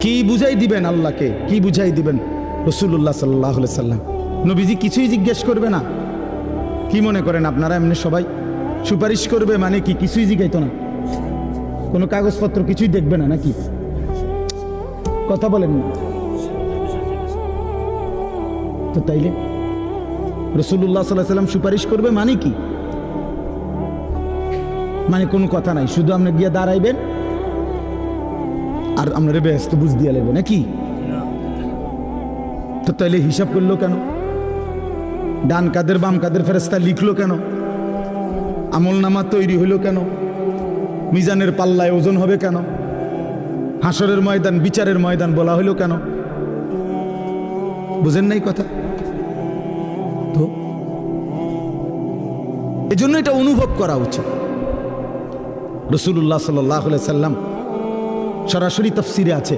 কি বুঝাই দিবেন আল্লাহকে, কি বুঝাই দিবেন রাসূলুল্লাহ সাল্লাল্লাহু আলাইহি সাল্লাম? নবীজি কিছুই জিজ্ঞেস করবে না? কি মনে করেন আপনারা এমনি সবাই সুপারিশ করবে মানে কি কিছুই জিজ্ঞাইতো না? কোনো কাগজপত্র কিছুই দেখবে না নাকি? কথা বলেন না তো। তাইলে রাসূলুল্লাহ সাল্লাল্লাহু আলাইহি সাল্লাম সুপারিশ করবে মানে কি? মানে কোনো কথা নাই, শুধু আপনি গিয়ে দাঁড়াইবেন আর আপনারা ব্যস্ত বুঝ দিয়ে লাগবে নাকি? তো তাইলে হিসাব করলো কেন? ডান কাদের বাম কাদের ফেরেশতা লিখলো কেন? আমল নামা তৈরি হইল কেন? মিজানের পাল্লায় ওজন হবে কেন? হাসরের ময়দান বিচারের ময়দান বলা হইল কেন? বুঝেন নাই কথা? তো এজন্য এটা অনুভব করা উচিত। রাসূলুল্লাহ সাল্লাল্লাহু আলাইহি সাল্লাম সরাসরি তাফসিরে আছে